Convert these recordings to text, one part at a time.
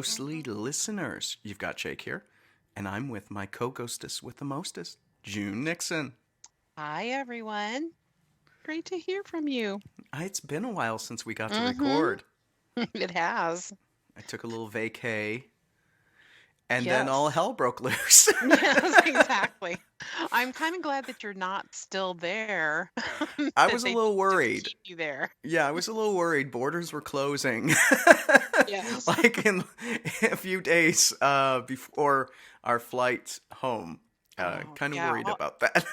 ghostly listeners. You've got Jake here, and I'm with my co-ghostess with the mostest, June Nixon. Hi, everyone. Great to hear from you. It's been a while since we got to Mm-hmm. record. It has. I took a little vacay, and then all Yes. hell broke loose. Yes, exactly. I'm kind of glad that you're not still there, I that was a they little didn't just worried. keep you there. Yeah, I was a little worried. Borders were closing. Yes. Like in a few days before our flight home. Oh, Kind of yeah. worried about that.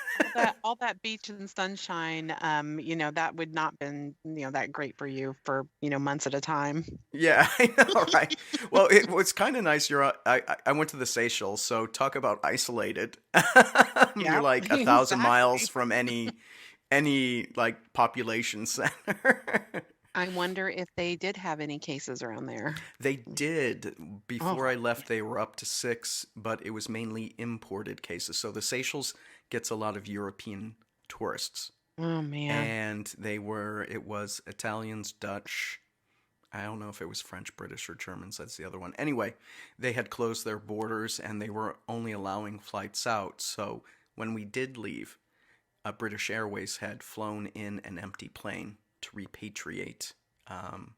All that beach and sunshine, that would not been, that great for you for, months at a time. Yeah, I know, right? Well, it was kind of nice. I went to the Seychelles, so talk about isolated. You're Yep, like 1,000 miles exactly. from any like population center. I wonder if they did have any cases around there. They did. Oh, Before I left, they were up to six, but it was mainly imported cases. So the Seychelles gets a lot of European tourists, oh man. and it was Italians, Dutch. I don't know if it was French, British, or Germans. That's the other one. Anyway, they had closed their borders and they were only allowing flights out. So when we did leave, British Airways had flown in an empty plane to repatriate um,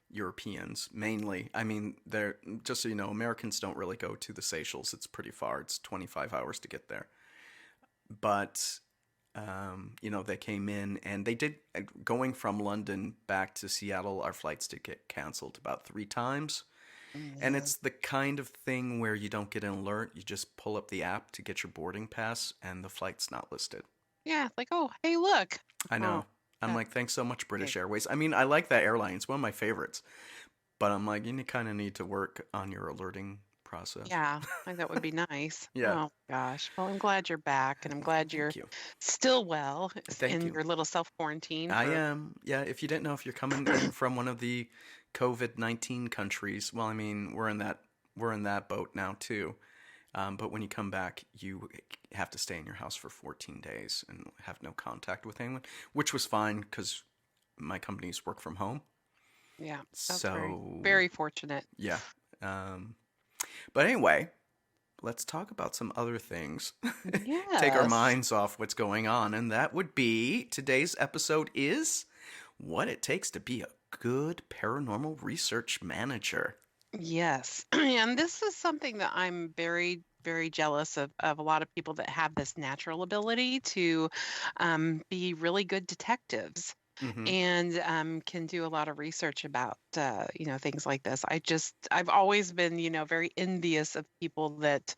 Europeans mainly. I mean, they're just so you know, Americans don't really go to the Seychelles. It's pretty far. It's 25 hours to get there. But they came in and they did going from London back to Seattle. Our flights did get canceled about 3 times. And Yeah. it's the kind of thing where you don't get an alert. You just pull up the app to get your boarding pass, and the flight's not listed. Yeah, like, oh, hey, look. I Oh, know. I'm that like, thanks so much, okay. British Airways. I mean, I like that airline. It's one of my favorites. But I'm like, you kind of need to work on your alerting process. Yeah, like that would be nice. Yeah. Oh gosh. Well, I'm glad you're back and I'm glad you're Thank you. still well Thank in you. your little self-quarantine I for am. Yeah, if you didn't know, if you're coming in from one of the COVID-19 countries, well, I mean, we're in that boat now too. But when you come back, you have to stay in your house for 14 days and have no contact with anyone, which was fine because my companies work from home. yeah, that's very, So, very fortunate. yeah. Um, but anyway, let's talk about some other things. Take our Yes. minds off what's going on. And that would be today's episode is what it takes to be a good paranormal research manager. Yes. And this is something that I'm very, very jealous of a lot of people that have this natural ability to be really good detectives. Mm-hmm. And can do a lot of research about things like this. I've always been very envious of people that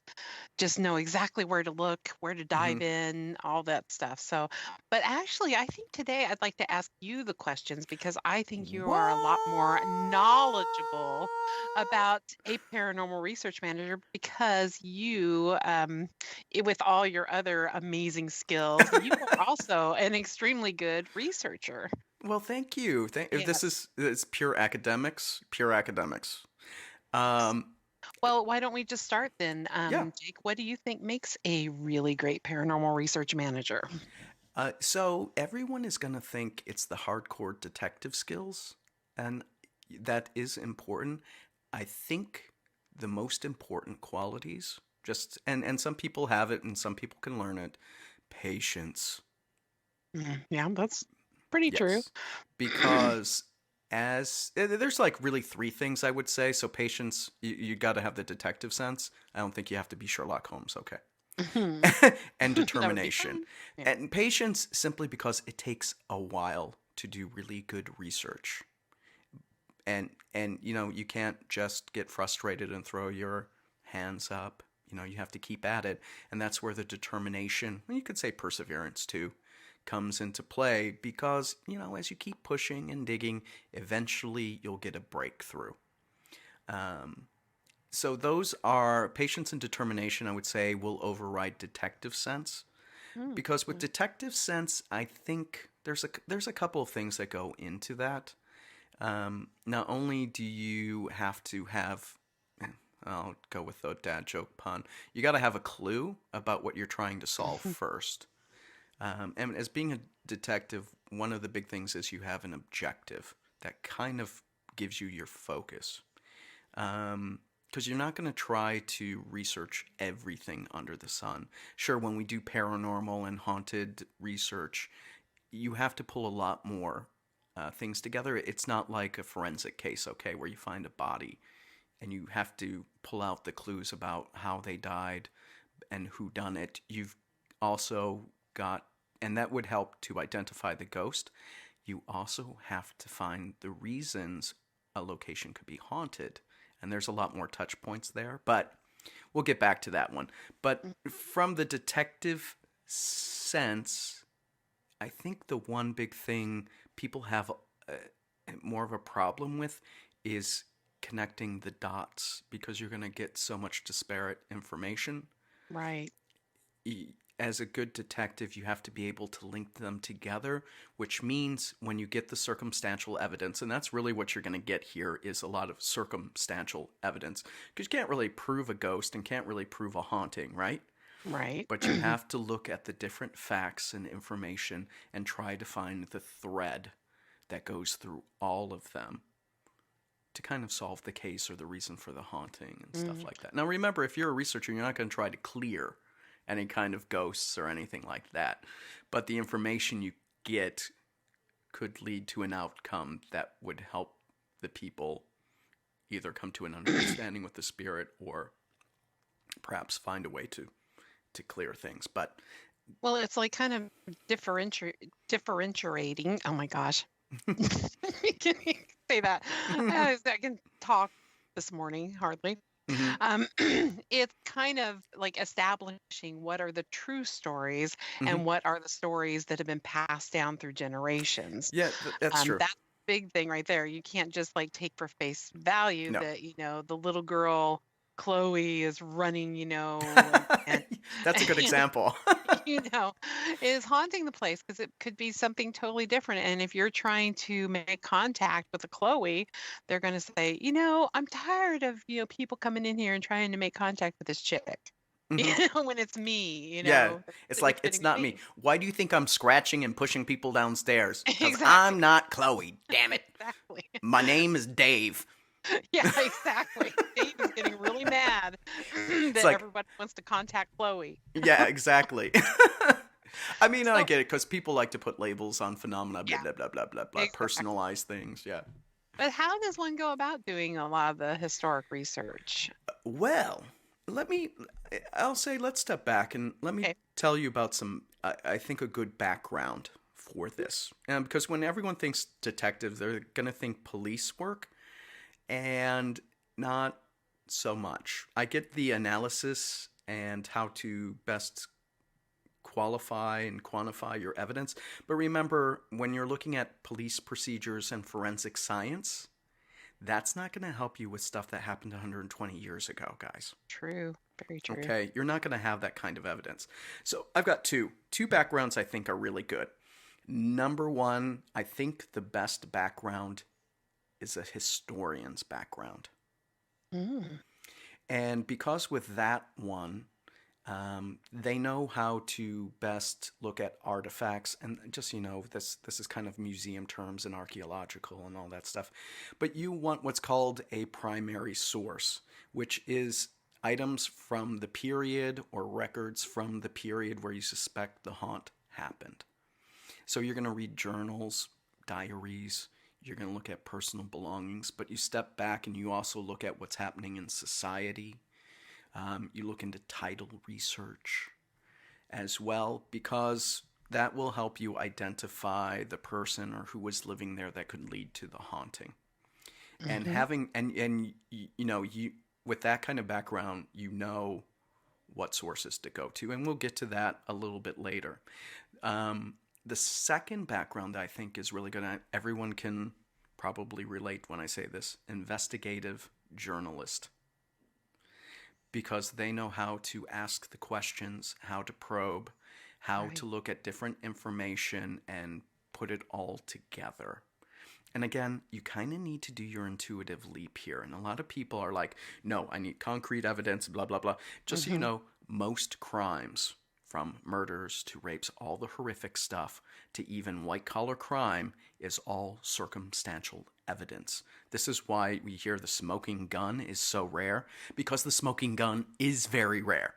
just know exactly where to look, where to Mm-hmm. dive in, all that stuff. So, but actually, I think today I'd like to ask you the questions because I think you are a lot more What? knowledgeable about a paranormal research manager because you, with all your other amazing skills, you are also an extremely good researcher. Well, thank you. If this Yes. is it's pure academics, pure academics. Um, Well, why don't we just start then? yeah. Jake, what do you think makes a really great paranormal research manager? So everyone is gonna think it's the hardcore detective skills, and that is important. I think the most important qualities, and some people have it and some people can learn it. Patience. Yeah, that's pretty true. Yes. Because there's like really three things I would say. So patience, you got to have the detective sense. I don't think you have to be Sherlock Holmes, okay? Mhm. And That would be determination. fine. Yeah. And patience simply because it takes a while to do really good research. And you can't just get frustrated and throw your hands up. You have to keep at it. And that's where the determination, well, you could say perseverance too, comes into play because, as you keep pushing and digging, eventually you'll get a breakthrough. Um, so those are patience and determination, I would say, will override detective sense. Mm, Because with mm, detective sense, I think there's a couple of things that go into that. Not only do you have to have, I'll go with the dad joke pun, you got to have a clue about what you're trying to solve first. And as being a detective, one of the big things is you have an objective that kind of gives you your focus. Because you're not going to try to research everything under the sun. Sure, when we do paranormal and haunted research, you have to pull a lot more things together. It's not like a forensic case, okay, where you find a body and you have to pull out the clues about how they died and who done it. You've also got, and that would help to identify the ghost. You also have to find the reasons a location could be haunted. And there's a lot more touch points there, but we'll get back to that one. But from the detective sense, I think the one big thing people have more of a problem with is connecting the dots because you're going to get so much disparate information. Right. As a good detective, you have to be able to link them together, which means when you get the circumstantial evidence, and that's really what you're going to get here is a lot of circumstantial evidence, because you can't really prove a ghost and can't really prove a haunting, right? Right. But you have to look at the different facts and information and try to find the thread that goes through all of them to kind of solve the case or the reason for the haunting and stuff Mm. like that. Now, remember, if you're a researcher, you're not going to try to clear any kind of ghosts or anything like that. But the information you get could lead to an outcome that would help the people either come to an understanding with the spirit or perhaps find a way to clear things. But Well, it's like kind of differentiating. Oh my gosh. Can you say that? I can talk this morning, hardly. mhm. It's kind of like establishing what are the true stories Mhm. and what are the stories that have been passed down through generations. Yeah, that's true. That's a big thing right there. You can't just like take for face value No. that, the little girl Chloe is running, and That's a good example. you know, is haunting the place because it could be something totally different. And if you're trying to make contact with a Chloe, they're going to say, I'm tired of, people coming in here and trying to make contact with this chick. Mhm. When it's me, Yeah, it's it's like, it's getting to not me. be. Why do you think I'm scratching and pushing people downstairs? Because Exactly. I'm not Chloe, damn it. Exactly. My name is Dave. Yeah, exactly. Dave is getting really mad It's that like, everybody wants to contact Chloe. yeah, exactly. I mean, I So, get it because people like to put labels on phenomena, blah, yeah, blah, blah, blah, blah, blah, exactly. personalize things, yeah. But how does one go about doing a lot of the historic research? Well, let me, I'll say, let's step back and let me Okay. tell you about some, I think, a good background for this. Because when everyone thinks detective, they're going to think police work, and not so much. I get the analysis and how to best qualify and quantify your evidence. But remember, when you're looking at police procedures and forensic science, that's not going to help you with stuff that happened 120 years ago, guys. True. Very true. Okay, you're not going to have that kind of evidence. So I've got two backgrounds I think are really good. Number one, I think the best background is a historian's background. Mm, And because with that one, they know how to best look at artifacts, and just this is kind of museum terms and archaeological and all that stuff. But you want what's called a primary source, which is items from the period or records from the period where you suspect the haunt happened. So you're going to read journals, diaries, you're going to look at personal belongings, but you step back and you also look at what's happening in society. You look into title research as well, because that will help you identify the person or who was living there that could lead to the haunting. And hmm having and you with that kind of background, what sources to go to, and we'll get to that a little bit later. The second background I think is really good. Everyone can probably relate when I say this: investigative journalist, because they know how to ask the questions, how to probe, how Right. to look at different information and put it all together. And again, you kind of need to do your intuitive leap here. And a lot of people are like, no, I need concrete evidence, blah, blah, blah. Just so you hmm know, most crimes from murders to rapes, all the horrific stuff, to even white collar crime, is all circumstantial evidence. This is why we hear the smoking gun is so rare, because the smoking gun is very rare.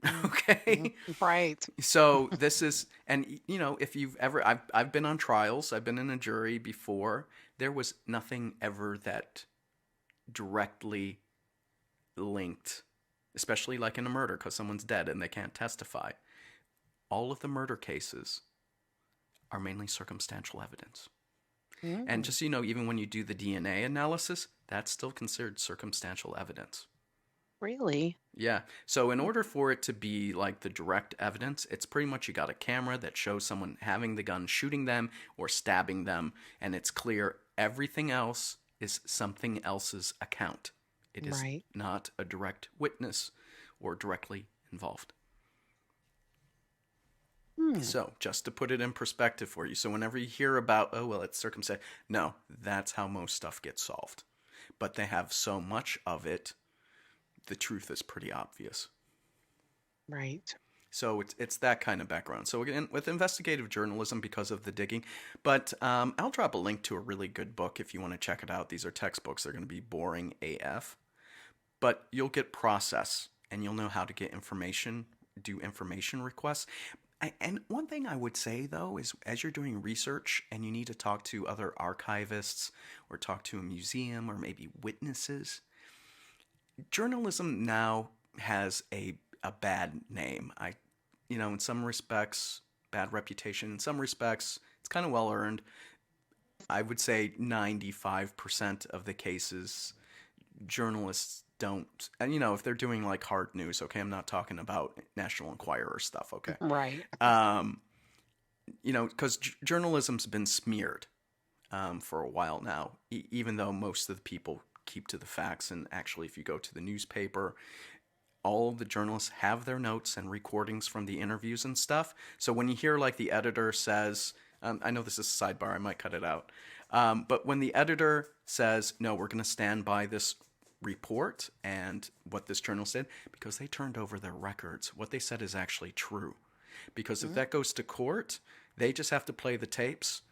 Mm, mm, Okay? right. So this is, and if you've ever, I've been on trials, I've been in a jury before. There was nothing ever that directly linked, especially like in a murder, because someone's dead and they can't testify. All of the murder cases are mainly circumstantial evidence. And Mm, just so you know, even when you do the DNA analysis, that's still considered circumstantial evidence. really? Yeah. So in order for it to be like the direct evidence, it's pretty much you got a camera that shows someone having the gun, shooting them, or stabbing them, and it's clear everything else is something else's account. It is Right. not a direct witness or directly involved. Hmm. So, just to put it in perspective for you, so whenever you hear about, oh, well, it's circumcised, no, that's how most stuff gets solved. But they have so much of it, the truth is pretty obvious. Right. So it's that kind of background. So again, with investigative journalism, because of the digging, but I'll drop a link to a really good book if you want to check it out. These are textbooks; they're going to be boring AF, but you'll get process and you'll know how to get information, do information requests. And one thing I would say though is, as you're doing research and you need to talk to other archivists or talk to a museum or maybe witnesses, journalism now has a bad name. In some respects, bad reputation. In some respects, it's kind of well earned. I would say 95% of the cases, journalists don't. And, if they're doing like hard news, okay, I'm not talking about National Enquirer stuff, okay? Right. Um, because journalism's been smeared for a while now, even though most of the people keep to the facts. And actually, if you go to the newspaper, all of the journalists have their notes and recordings from the interviews and stuff. So when you hear like the editor says, I know this is a sidebar, I might cut it out. But when the editor says, no, we're going to stand by this report and what this journal said, because they turned over their records, what they said is actually true. Because if Mm, that goes to court, they just have to play the tapes,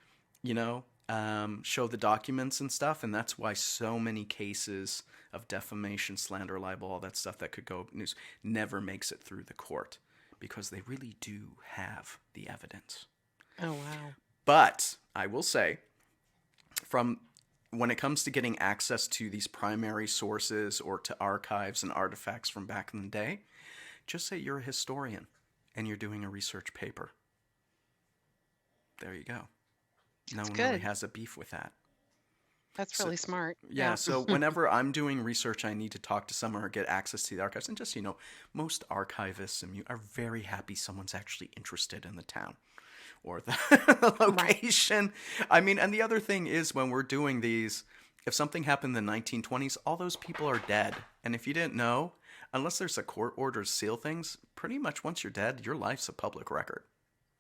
show the documents and stuff. And that's why so many cases of defamation, slander, libel, all that stuff that could go news never makes it through the court, because they really do have the evidence. oh, wow. But I will say, from when it comes to getting access to these primary sources or to archives and artifacts from back in the day, just say you're a historian and you're doing a research paper. There you go. No That's one really good. has a beef with that. That's So, really smart. yeah, Yeah. so whenever I'm doing research, I need to talk to someone or get access to the archives. And just, most archivists are very happy someone's actually interested in the town or the Right. location. I mean, and the other thing is, when we're doing these, if something happened in the 1920s, all those people are dead. And if you didn't know, unless there's a court order to seal things, pretty much once you're dead, your life's a public record.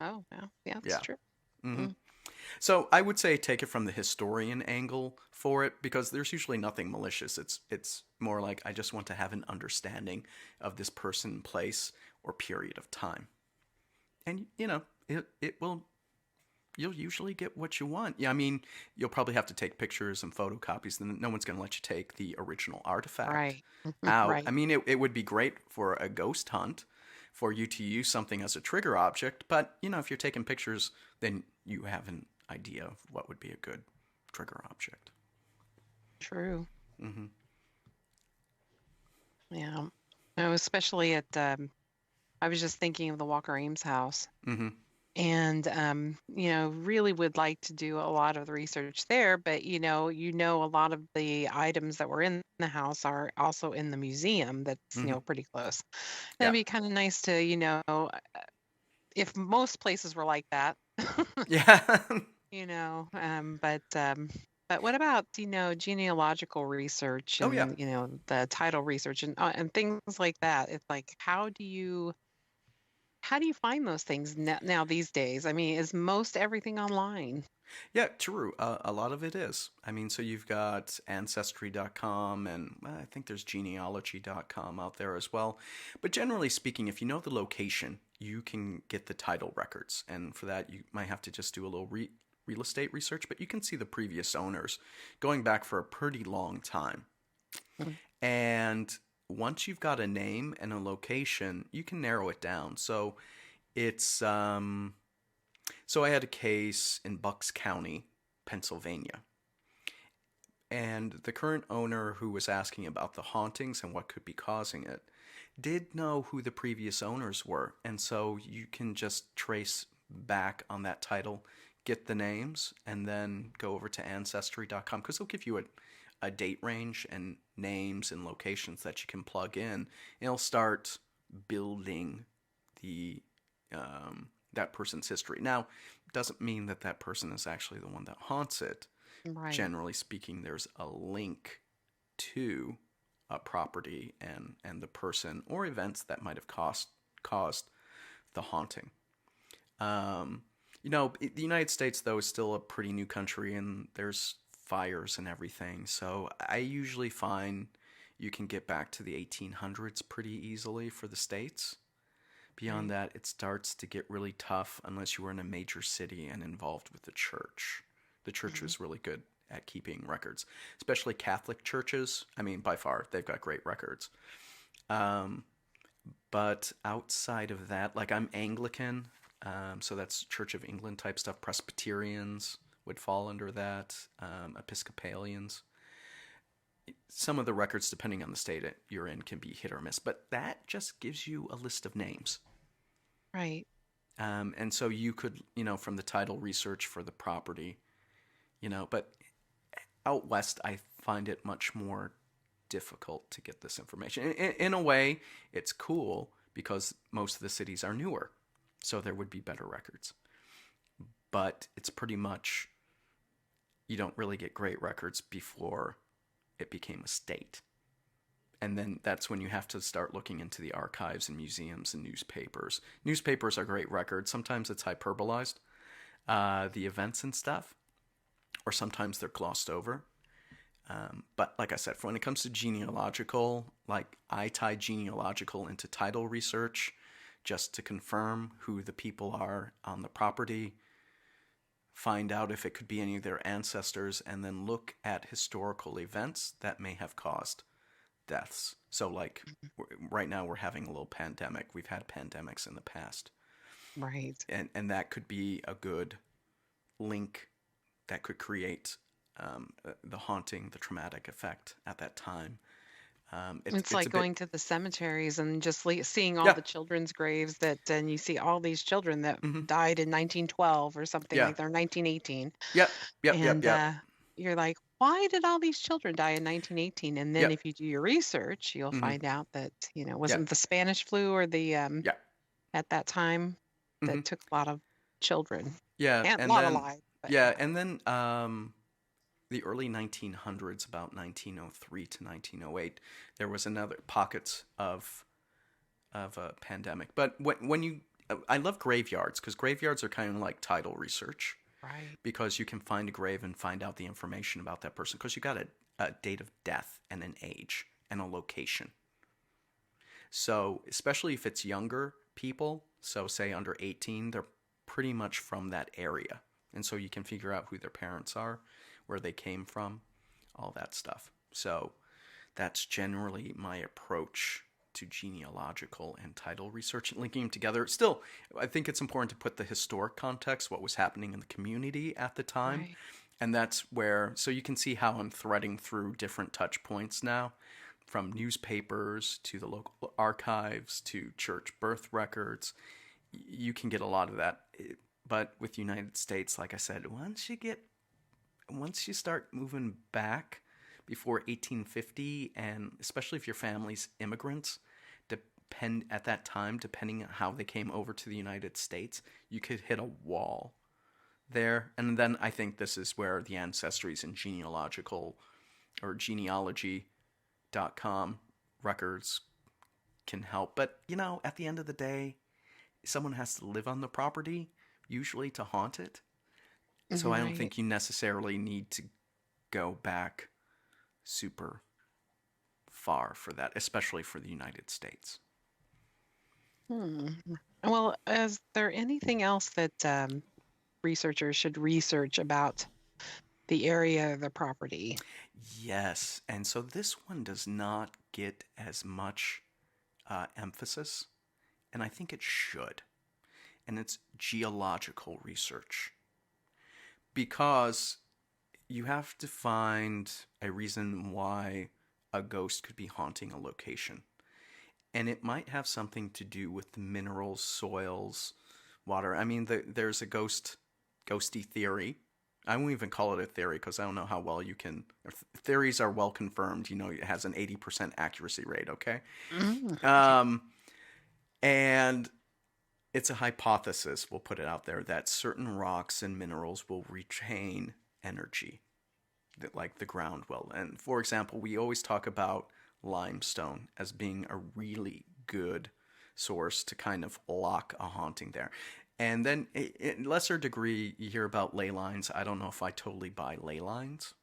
Oh, yeah. Yeah, that's Yeah. true. Hmm. Mm, So I would say take it from the historian angle for it, because there's usually nothing malicious. It's more like, I just want to have an understanding of this person, place, or period of time. And it will, you'll usually get what you want. Yeah, I mean, you'll probably have to take pictures and photocopies, and no one's going to let you take the original artifact right. out. I Right. mean, it would be great for a ghost hunt for you to use something as a trigger object, but if you're taking pictures, then you have an idea of what would be a good trigger object. True. Mm-hmm. Yeah. No, especially at, I was just thinking of the Walker Ames house. Mm-hmm. And really would like to do a lot of the research there, but a lot of the items that were in the house are also in the museum that's Mm-hmm. pretty close. That'd Yeah. be kind of nice to if most places were like that. Yeah. But what about genealogical research Oh yeah. and the title research and things like that? It's like, how do you find those things now these days? I mean, is most everything online? Yeah, true. A lot of it is. I mean, so you've got Ancestry.com, and I think there's genealogy.com out there as well. But generally speaking, if you know the location, you can get the title records. And for that, you might have to just do a little real estate research, but you can see the previous owners going back for a pretty long time. Mm. And once you've got a name and a location, you can narrow it down. So it's so I had a case in Bucks County, Pennsylvania, and the current owner who was asking about the hauntings and what could be causing it did know who the previous owners were, and so you can just trace back on that title, get the names, and then go over to ancestry.com because they'll give you a date range and names and locations that you can plug in. And it'll start building the that person's history. Now, doesn't mean that that person is actually the one that haunts it. Right. Generally speaking, there's a link to a property and the person or events that might have caused the haunting. The United States, though, is still a pretty new country and there's fires and everything. So I usually find you can get back to the 1800s pretty easily for the States. Beyond Right. that, it starts to get really tough unless you were in a major city and involved with the church. The church Mhm. was really good at keeping records, especially Catholic churches. I mean, by far, they've got great records. Um, but outside of that, like I'm Anglican, so that's Church of England type stuff. Presbyterians would fall under that, Episcopalians. Some of the records, depending on the state you're in, can be hit or miss, but that just gives you a list of names. Right. And so you could, from the title research for the property, but out west, I find it much more difficult to get this information. In a way, it's cool because most of the cities are newer, so there would be better records. But it's pretty much, you don't really get great records before it became a state. And then that's when you have to start looking into the archives and museums and newspapers. Newspapers are great records. Sometimes it's hyperbolized, the events and stuff, or sometimes they're glossed over. But like I said, when it comes to genealogical, like I tie genealogical into title research just to confirm who the people are on the property, find out if it could be any of their ancestors, and then look at historical events that may have caused deaths. So, like right now, we're having a little pandemic. We've had pandemics in the past, Right. and that could be a good link that could create the haunting, the traumatic effect at that time. It's It's like a bit, going to the cemeteries and just seeing all yeah, the children's graves and you see all these children that hmm, died in 1912 or something yeah, like that, or 1918. yep, yep, yep, And yep, you're like, why did all these children die in 1918? And then yep, if you do your research, you'll hmm, find out that, yep, wasn't the Spanish flu or the yep, at that time hmm, that took a lot of children yeah, and a and lot of then lives, but yeah, yeah. and then the early 1900s, about 1903 to 1908, there was another pockets of a pandemic. But when you, I love graveyards because graveyards are kind of like title research Right. because you can find a grave and find out the information about that person because you got a date of death and an age and a location. So especially if it's younger people, so say under 18, they're pretty much from that area. And so you can figure out who their parents are, where they came from, all that stuff. So that's generally my approach to genealogical and title research and linking them together. Still, I think it's important to put the historic context, what was happening in the community at the time. Right. And that's where, so you can see how I'm threading through different touch points now, from newspapers to the local archives to church birth records. You can get a lot of that. But with the United States, like I said, once you start moving back before 1850, and especially if your family's immigrants, depend at that time, depending on how they came over to the United States, you could hit a wall there. And then I think this is where the ancestries and genealogical or genealogy.com records can help. But at the end of the day, someone has to live on the property, usually to haunt it. So I don't Right. think you necessarily need to go back super far for that, especially for the United States. Hmm. Well, is there anything else that researchers should research about the area of the property? Yes, and so this one does not get as much emphasis, and I think it should. And it's geological research because you have to find a reason why a ghost could be haunting a location. And it might have something to do with the minerals, soils, water. I mean, there's a ghosty theory. I won't even call it a theory because I don't know how well you can. If theories are well confirmed. It has an 80% accuracy rate. Okay, Mm, okay. um, and it's a hypothesis. We'll put it out there that certain rocks and minerals will retain energy, that like the ground will. And for example, we always talk about limestone as being a really good source to kind of lock a haunting there. And then, in lesser degree, you hear about ley lines. I don't know if I totally buy ley lines.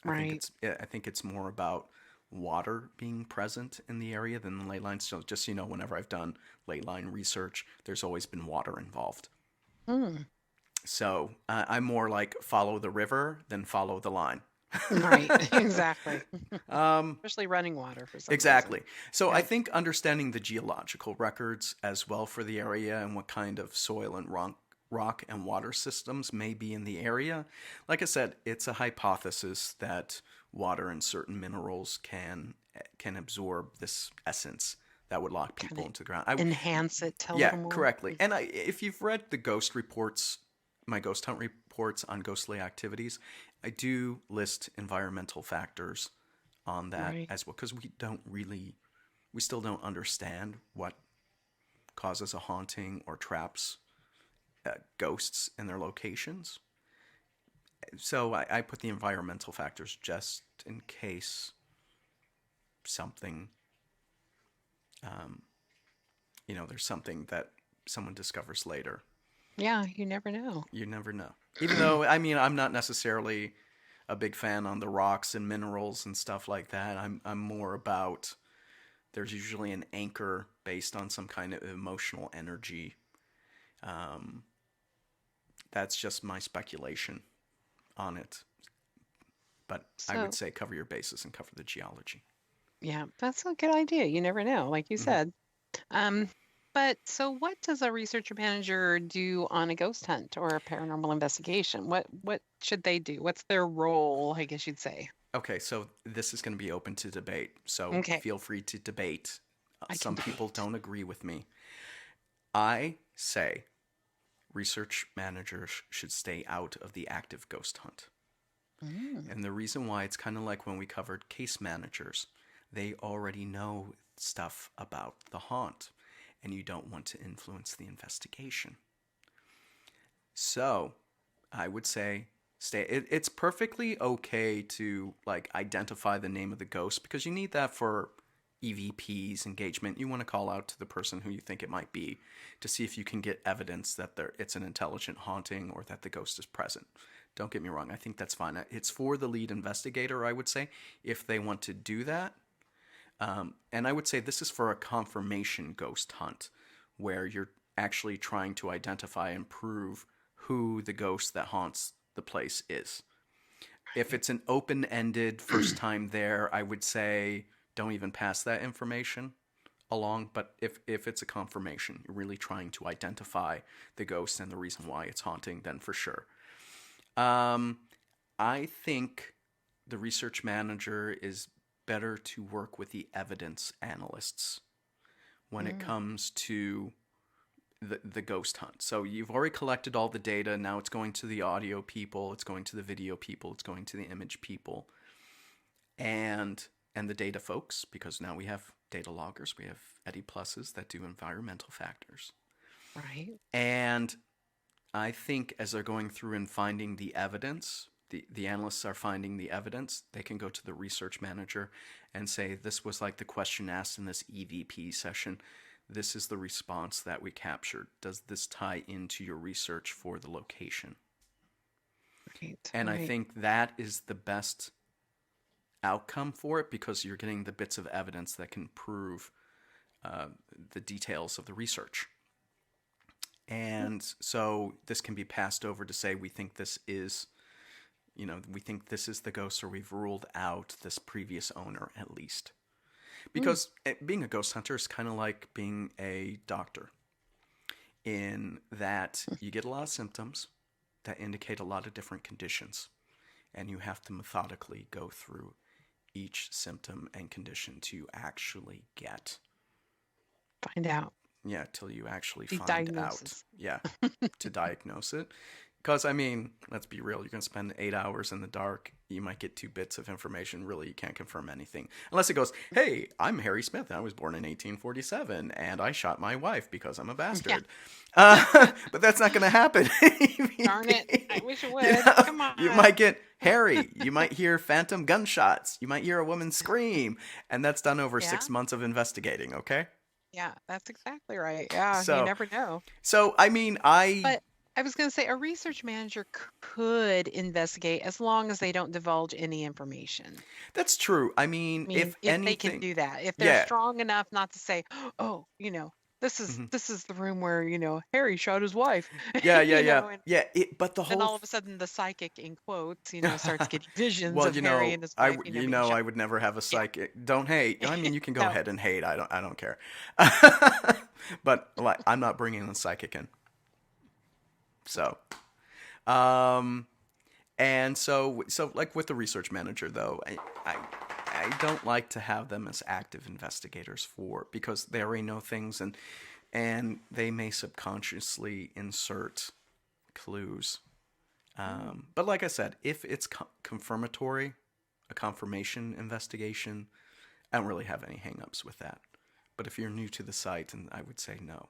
Right. I think it's more about water being present in the area than the ley lines. So just so you know, whenever I've done ley line research, there's always been water involved. Mm, So I'm more like follow the river than follow the line. right. Exactly. um, Especially running water for some reason. exactly. So I Yep. think understanding the geological records as well for the area and what kind of soil and rock and water systems may be in the area. Like I said, it's a hypothesis that water and certain minerals can absorb this essence that would lock Kind people of into the ground. enhance it a Yeah, little more. correctly. And if you've read the ghost reports, my ghost hunt reports on ghostly activities, I do list environmental factors on that Right. as well because we still don't understand what causes a haunting or traps ghosts in their locations. So I put the environmental factors just in case something, um, there's something that someone discovers later. Yeah, you never know. You never know. Even though, I mean, I'm not necessarily a big fan on the rocks and minerals and stuff like that. I'm more about there's usually an anchor based on some kind of emotional energy. Um, that's just my speculation on it. But I would So, say cover your bases and cover the geology. yeah, that's a good idea. You never know, like you Hmm. said. Um, but so what does a researcher manager do on a ghost hunt or a paranormal investigation? What should they do? What's their role, I guess you'd say? Okay, so this is going to be open to debate. So Okay, feel free to debate. I can Some people debate. don't agree with me. I say research managers should stay out of the active ghost hunt. Mm, And the reason why, it's kind of like when we covered case managers. They already know stuff about the haunt, and you don't want to influence the investigation. So, I would say it's perfectly okay to like identify the name of the ghost because you need that for EVP's engagement. You want to call out to the person who you think it might be to see if you can get evidence that it's an intelligent haunting or that the ghost is present. Don't get me wrong, I think that's fine. It's for the lead investigator, I would say, if they want to do that. And I would say this is for a confirmation ghost hunt where you're actually trying to identify and prove who the ghost that haunts the place is. If right. it's an open ended first time there, I would say don't even pass that information along. But if it's a confirmation, you're really trying to identify the ghost and the reason why it's haunting, then for sure. Um, I think the research manager is better to work with the evidence analysts when it Mm, comes to the ghost hunt. So you've already collected all the data. Now it's going to the audio people, it's going to the video people, it's going to the image people, and the data folks, because now we have data loggers, we have Eddie Pluses that do environmental factors. right. And I think as they're going through and finding the evidence, the analysts are finding the evidence, they can go to the research manager and say, this was like the question asked in this EVP session. This is the response that we captured. Does this tie into your research for the location? Right. And I Right. think that is the best outcome for it because you're getting the bits of evidence that can prove uh, the details of the research. And so this can be passed over to say we think this is, we think this is the ghost, or we've ruled out this previous owner at least. Mm. Because being a ghost hunter is kind of like being a doctor, in that you get a lot of symptoms that indicate a lot of different conditions, and you have to methodically go through each symptom and condition to actually get, Find out yeah, till you actually the find out, diagnosis. yeah, to diagnose it. Because, I mean, let's be real, you're going to spend 8 hours in the dark. You might get 2 bits of information. Really, you can't confirm anything. Unless it goes, hey, I'm Harry Smith. I was born in 1847, and I shot my wife because I'm a Yeah. bastard. But that's not going to happen. Darn it. I wish it You would. know, Come you on. might get Harry. You might hear phantom gunshots. You might hear a woman scream. And that's done over Yeah. 6 months of investigating, okay? Yeah. That's exactly right. Yeah. You So, never know. so I mean, But I was going to say a research manager could investigate as long as they don't divulge any information. that's true. I I mean, mean, if if they can anything, do that, if they're yeah. strong enough not to say, "Oh, this is Mhm. this is the room where, Harry shot his wife," Yeah, yeah, you yeah, know, and yeah. But the then whole, all of a sudden the psychic in quotes, starts getting visions well, of Harry and his wife, being I shot. would never have a Yeah. psychic. Don't hate. I mean, you can go No. ahead and hate. I don't care. But like, I'm not bringing a psychic in. So, um, and so like with the research manager though, I I don't like to have them as active investigators because they already know things, and they may subconsciously insert clues. Mm, But like I said, if it's confirmatory, a confirmation investigation, I don't really have any hangups with that. But if you're new to the site, and I would say no.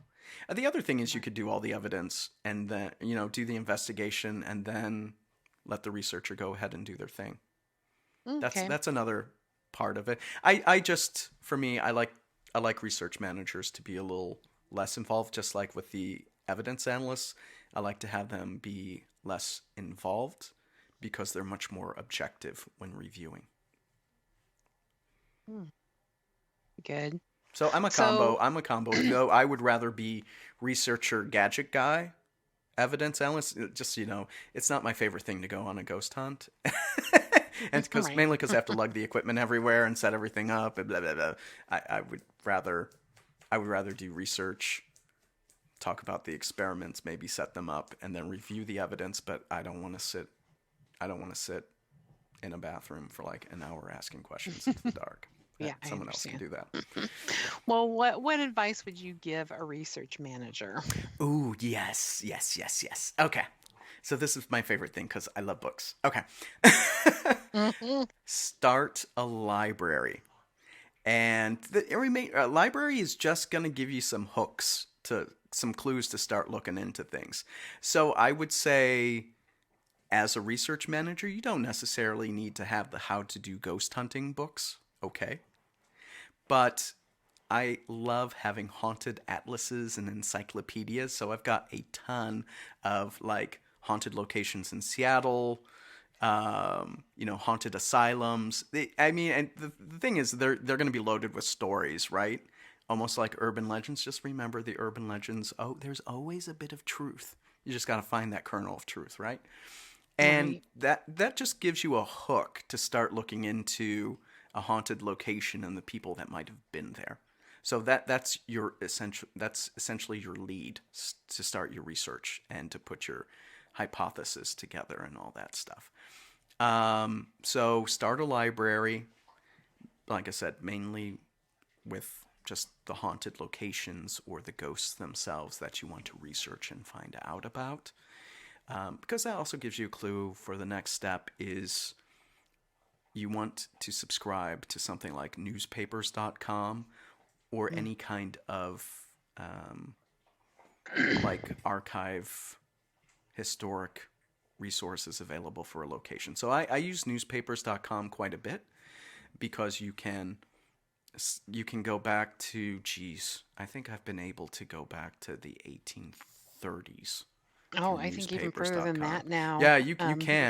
The other thing is you right. could do all the evidence and then do the investigation and then let the researcher go ahead and do their thing. Okay. That's another part of it. I just, for me, I like research managers to be a little less involved, just like with the evidence analysts. I like to have them be less involved because they're much more objective when reviewing. Mm, good. So I'm a combo. So, I'm a combo. Though I would rather be researcher gadget guy, evidence analyst. Just so you know, it's not my favorite thing to go on a ghost hunt, and because right. mainly because I have to lug the equipment everywhere and set everything up and blah blah blah. I would rather do research, talk about the experiments, maybe set them up, and then review the evidence. But I don't want to sit. I don't want to sit in a bathroom for like an hour asking questions into the dark. Yeah, I Someone else can understand. do that. Well, what advice would you give a research manager? Ooh, yes, yes, yes, yes. Okay. So this is my favorite thing because I love books. Okay. Hmm. Start a library. And the library is just going to give you some hooks, to some clues to start looking into things. So I would say, as a research manager, you don't necessarily need to have the how to do ghost hunting books. Okay. But I love having haunted atlases and encyclopedias. So I've got a ton of like haunted locations in Seattle, haunted asylums. I mean, and the thing is, they're going to be loaded with stories, right? Almost like urban legends. Just remember the urban legends. Oh, there's always a bit of truth. You just got to find that kernel of truth, right? And Right. that just gives you a hook to start looking into a haunted location and the people that might have been there. So that's essentially your lead to start your research and to put your hypothesis together and all that stuff. So start a library, like I said, mainly with just the haunted locations or the ghosts themselves that you want to research and find out about. Because that also gives you a clue for the next step is you want to subscribe to something like newspapers.com or Mm. any kind of um, like archive historic resources available for a location. So I use newspapers.com quite a bit because you can You can go back to, geez, I think I've been able to go back to the 1830s Oh, through I think even further than newspapers.com. that now. Yeah, you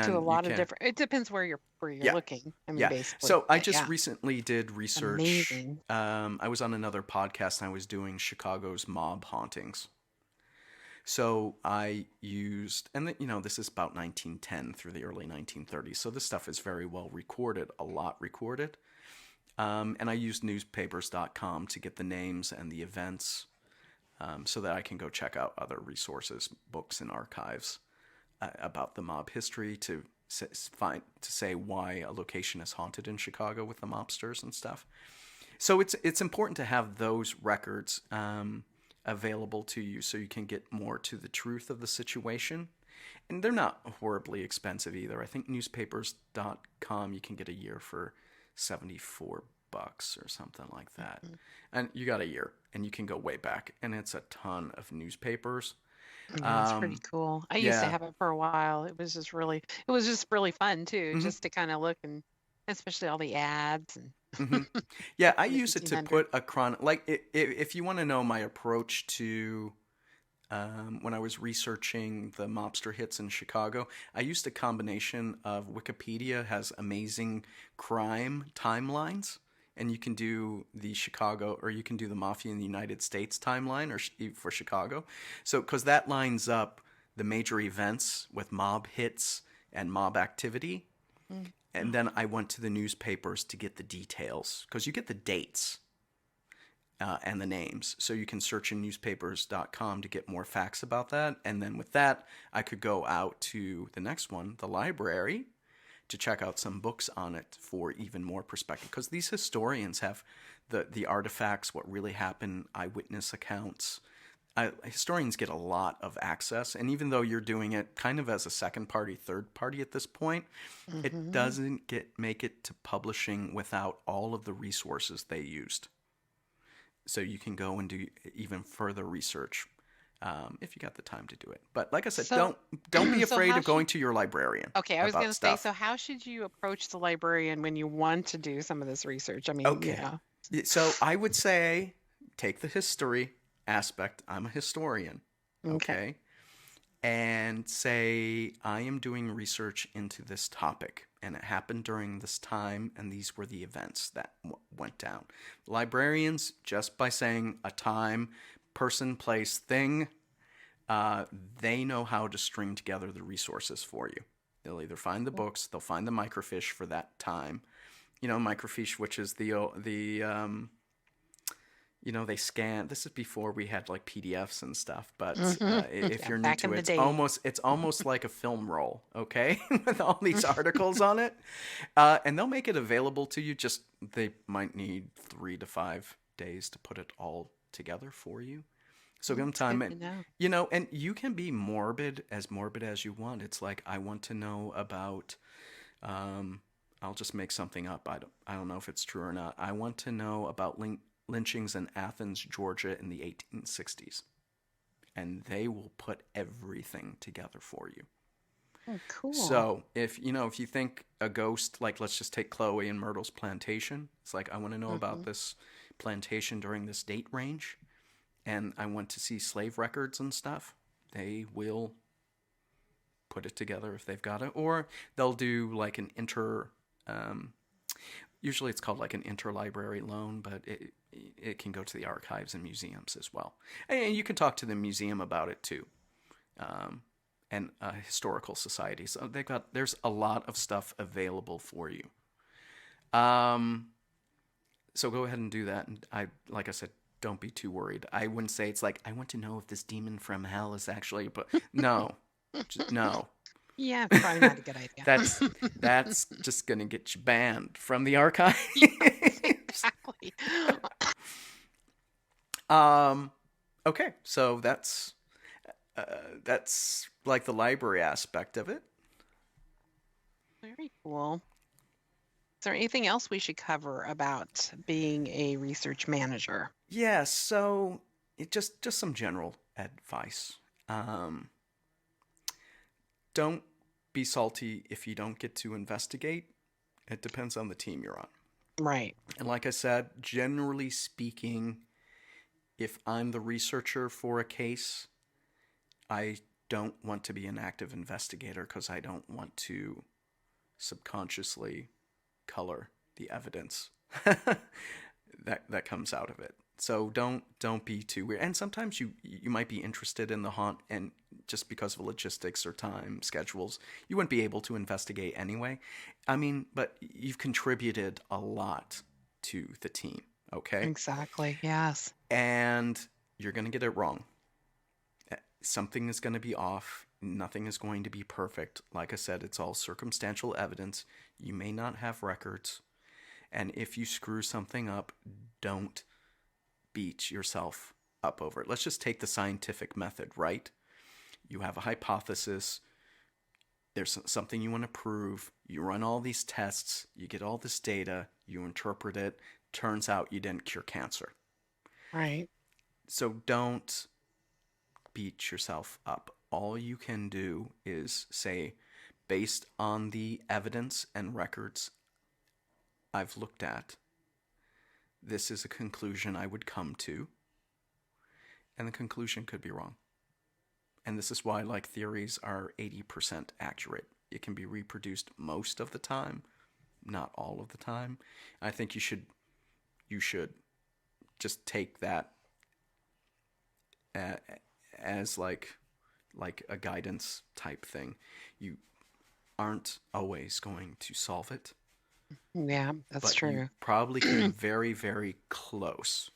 To a can. You lot of can. different. It depends where you're Yeah. looking. I mean, Yeah. basically, So I but just yeah, recently did research. amazing. I was on another podcast and I was doing Chicago's mob hauntings. So I used, and this is about 1910 through the early 1930s. So this stuff is very well recorded, a lot recorded. And I used newspapers.com to get the names and the events so that I can go check out other resources, books, and archives about the mob history to say why a location is haunted in Chicago with the mobsters and stuff. So it's important to have those records available to you so you can get more to the truth of the situation. And they're not horribly expensive either. I think newspapers.com you can get a year for 74 bucks or something like that. Mhm. And you got a year and you can go way back and it's a ton of newspapers. Yeah, it's pretty Um cool. I used to yeah. have it for a while. It was just really fun too, Mhm. just to kind of look and especially all the ads and hmm Yeah, I from the use it to 1800s. put a if you want to know my approach to when I was researching the mobster hits in Chicago, I used a combination of Wikipedia has amazing crime timelines, and you can do the Chicago or you can do the Mafia in the United States timeline for Chicago. So, because that lines up the major events with mob hits and mob activity. Mm. And then I went to the newspapers to get the details because you get the dates and the names. So you can search in newspapers.com to get more facts about that. And then with that, I could go out to the next one, the library, to check out some books on it for even more perspective. Because these historians have the artifacts, what really happened, eyewitness accounts. Historians get a lot of access. And even though you're doing it kind of as a second party, third party at this point, it Hmm. doesn't make it to publishing without all of the resources they used. So you can go and do even further research if you got the time to do it. But like I said, So, don't be so afraid how of should going to your librarian okay, I was about gonna say, stuff. so how should you approach the librarian when you want to do some of this research? I mean, Okay, so I would say take the history aspect. I'm a historian, okay. okay, and say I am doing research into this topic, and it happened during this time, and these were the events that went down. Librarians, just by saying a time, person, place, thing, uh, they know how to string together the resources for you. They'll either find the books, they'll find the microfiche for that time. Microfiche, which is they scan. This is before we had like PDFs and stuff. But Hmm. if Yeah, you're new back to in it, the it's day. almost like a film roll, okay, with all these articles on it, and they'll make it available to you. Just they might need 3 to 5 days to put it all together for you. So give them It's good time, and to know. and you can be morbid as you want. It's like I want to know about. Um, I'll just make something up. I don't know if it's true or not. I want to know about lynchings in Athens, Georgia in the 1860s, and they will put everything together for you. Oh, cool. So if you think a ghost, like let's just take Chloe and Myrtle's plantation, it's like I want to know about Hmm. this plantation during this date range, and I want to see slave records and stuff. They will put it together if they've got it, or they'll do like an um, usually it's called like an interlibrary loan, but it can go to the archives and museums as well, and you can talk to the museum about it too, um, and historical society. So there's a lot of stuff available for you. Um, so go ahead and do that. And like I said, don't be too worried. I wouldn't say it's like I want to know if this demon from hell is actually, but no, no. Yeah, probably not a good idea. that's that's just gonna get you banned from the archives. Yes, exactly. um, okay, so uh, that's like the library aspect of it. Very cool. Is there anything else we should cover about being a research manager? Yeah, so just some general advice. Um, don't be salty if you don't get to investigate. It depends on the team you're on. Right. And like I said, generally speaking, if I'm the researcher for a case, I don't want to be an active investigator because I don't want to subconsciously color the evidence that comes out of it. So don't be too weird. And sometimes you might be interested in the haunt, and just because of logistics or time schedules, you wouldn't be able to investigate anyway. I mean, but you've contributed a lot to the team, okay? Exactly. Yes. And you're gonna get it wrong. Something is gonna be off. Nothing is going to be perfect. Like I said, it's all circumstantial evidence. You may not have records. And if you screw something up, don't beat yourself up over it. Let's just take the scientific method, right? You have a hypothesis, there's something you want to prove, you run all these tests, you get all this data, you interpret it, turns out you didn't cure cancer. Right. So don't beat yourself up. All you can do is say, based on the evidence and records I've looked at, this is a conclusion I would come to, and the conclusion could be wrong. And this is why, like, theories are 80% accurate. It can be reproduced most of the time, not all of the time. I think you should just take that as like a guidance type thing. You aren't always going to solve it, Yeah, that's but you true. probably came very, very close.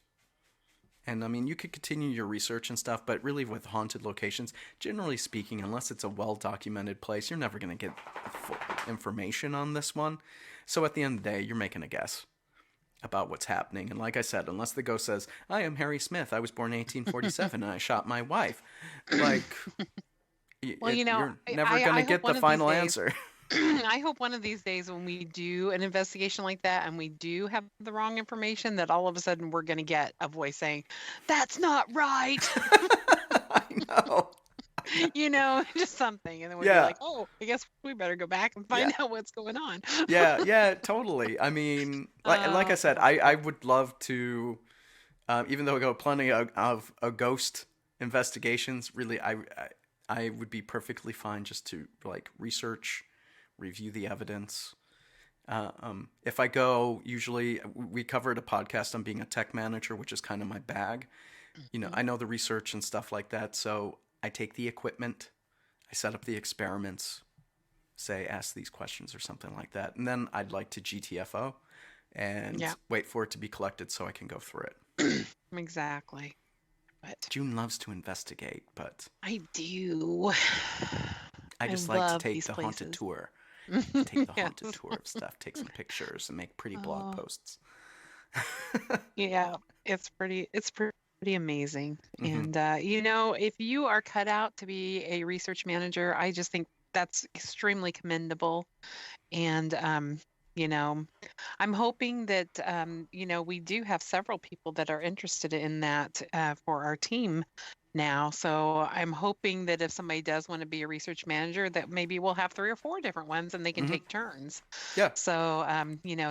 And I mean, you could continue your research and stuff, but really with haunted locations, generally speaking, unless it's a well documented place, you're never going to get full information on this one. So at the end of the day, you're making a guess about what's happening. And like I said, unless the ghost says, I am Harry Smith, I was born in 1847 and I shot my wife, like, Well, you're I, never I going to I hope get the one of these final days, answer. I hope one of these days when we do an investigation like that and we do have the wrong information, that all of a sudden we're going to get a voice saying, "That's not right." I know. Just something. And then we'd be Yeah. like, "Oh, I guess we better go back and Yeah. find out what's going on." Yeah, yeah, totally. I mean, like I Oh, said, I would love to, even though I go plenty of ghost investigations. Really, I would be perfectly fine just to like research, review the evidence. If I go, usually we covered a podcast on being a tech manager, which is kind of my bag. mhm. I know the research and stuff like that, so I take the equipment, I set up the experiments, say ask these questions or something like that, and then I'd like to GTFO and Yeah, wait for it to be collected so I can go through it. exactly. But June loves to investigate, but I do. I I just like to love take these the haunted places. tour. Take the Yes. haunted tour of stuff, take some pictures, and make pretty blog Oh, posts. yeah. It's pretty amazing. Hmm. And if you are cut out to be a research manager, I just think that's extremely commendable. And you know, I'm hoping that we do have several people that are interested in that for our team now. So I'm hoping that if somebody does want to be a research manager, that maybe we'll have 3 or 4 different ones and they can Hmm. take turns. Yeah. So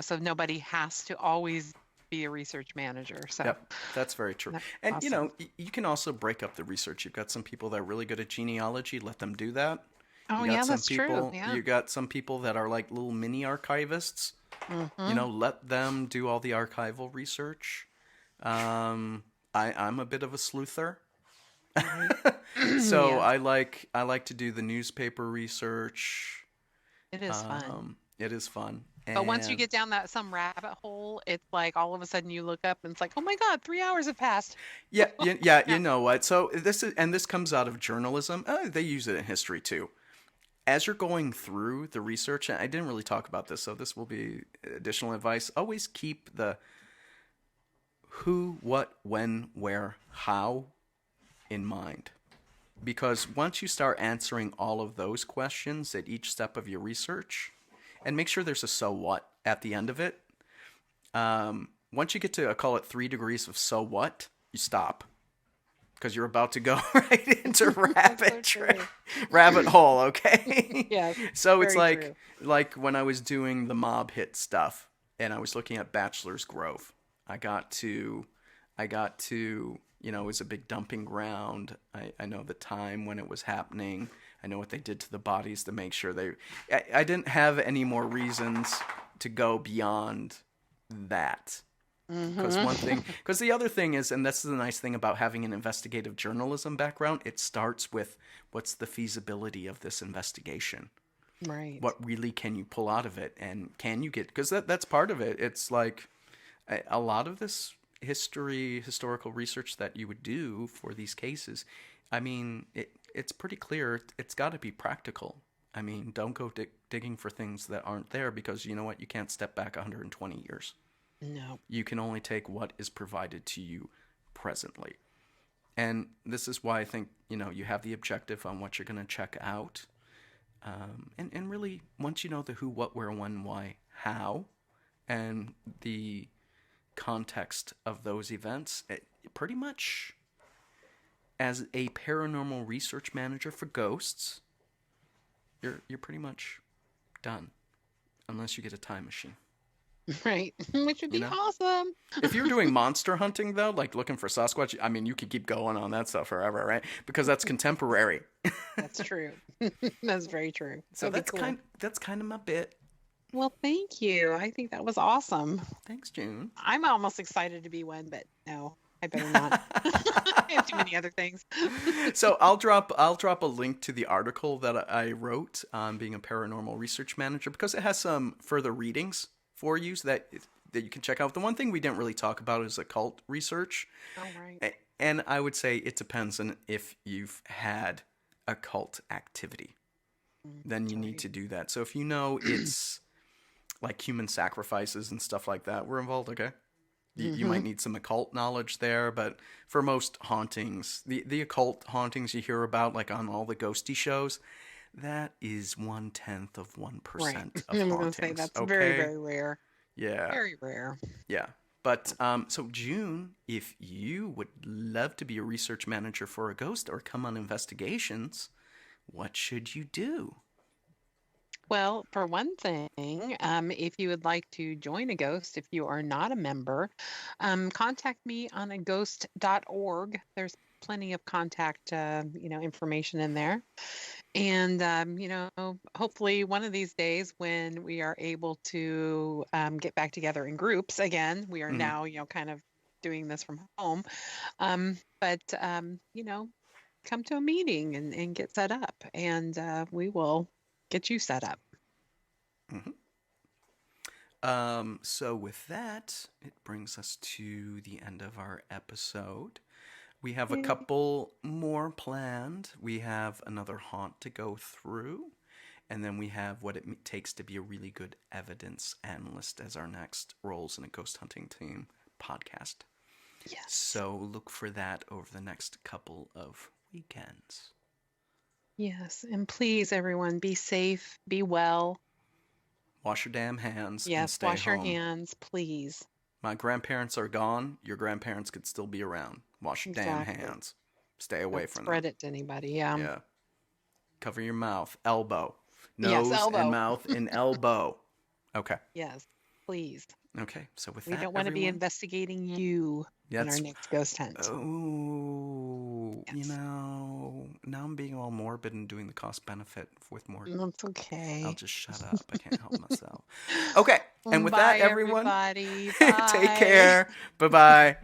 so nobody has to always be a research manager. So Yep, that's very true. that's And awesome. you can also break up the research. You've got some people that are really good at genealogy, let them do that. Oh yeah, that's true. Yeah. You got some people that are like little mini archivists. Hmm. Let them do all the archival research. I'm a bit of a sleuther. Right. So Yes, I like to do the newspaper research. it is fun. It is fun. But once you And get down that some rabbit hole, it's like all of a sudden you look up and it's like, oh my God, 3 hours have passed. yeah, yeah, Yeah. you know what? So this comes out of journalism. They use it in history too. As you're going through the research, and I didn't really talk about this, so this will be additional advice. Always keep the who, what, when, where, how in mind. Because once you start answering all of those questions at each step of your research, and make sure there's a so what at the end of it, once you get to, I call it 3 degrees of so what, you stop. Because you're about to go right into That's so true. rabbit hole, okay? Yes, So it's very true. like when I was doing the mob hit stuff. and I was looking at Bachelor's Grove. I got to, it was a big dumping ground. I know the time when it was happening. I know what they did to the bodies to make sure I didn't have any more reasons to go beyond that. Because the other thing is, and this is the nice thing about having an investigative journalism background, it starts with what's the feasibility of this investigation? Right. What really can you pull out of it? And can you get, because that's part of it. It's like a lot of this historical research that you would do for these cases. I mean, it's pretty clear. It's got to be practical. I mean, don't go digging for things that aren't there, because you know what? You can't step back 120 years. No. You can only take what is provided to you presently. And this is why I think, you have the objective on what you're going to check out. And really, once you know the who, what, where, when, why, how, and the context of those events, pretty much as a paranormal research manager for ghosts, you're pretty much done, unless you get a time machine. Right. Which would be awesome. If you're doing monster hunting, though, like looking for Sasquatch, I mean, you could keep going on that stuff forever, right? Because that's contemporary. That's true. That's very true. So That'd be cool. that's kind of my bit. Well, thank you. I think that was awesome. Thanks, June. I'm almost excited to be one, but no, I better not. I have too many other things. So I'll drop a link to the article that I wrote on being a paranormal research manager, because it has some further readings for you so that you can check out. The one thing we didn't really talk about is occult research. Oh, right. And I would say it depends on if you've had occult activity. Then you need to do that. So if you know it's like human sacrifices and stuff like that were involved, okay? You might need some occult knowledge there, but for most hauntings, the occult hauntings you hear about, like on all the ghosty shows, that is 1/10 of 1% Right. of I'm hauntings. going to say that's okay? very, very rare. Yeah. Very rare. Yeah. But so June, if you would love to be a research manager for a ghost or come on investigations, what should you do? Well, for one thing, if you would like to join a ghost, if you are not a member, contact me on a ghost.org. There's plenty of contact, information in there. And, hopefully one of these days when we are able to get back together in groups again, we are now, kind of doing this from home. But come to a meeting and get set up, and we will get you set up. So with that, it brings us to the end of our episode. We have a couple more planned. We have another haunt to go through. And then we have what it takes to be a really good evidence analyst as our next Roles in a Ghost Hunting Team podcast. Yes. So look for that over the next couple of weekends. Yes. And please, everyone, be safe, be well. Wash your damn hands and Yes, stay wash your home. hands, please. My grandparents are gone. Your grandparents could still be around. Wash your damn hands. Stay away Don't from spread them. it to anybody. Yeah. Yeah. Cover your mouth. Elbow. Yes, Nose elbow. and mouth and elbow. Okay. Yes, please. Okay. So with We that, don't want to be everyone- investigating you in our next ghost hunt. Oh, Yes. now I'm being all morbid and doing the cost benefit with more. That's okay. I'll just shut up. I can't help myself. Okay. And with Bye, that, everyone, everybody. take Bye. care. Bye-bye.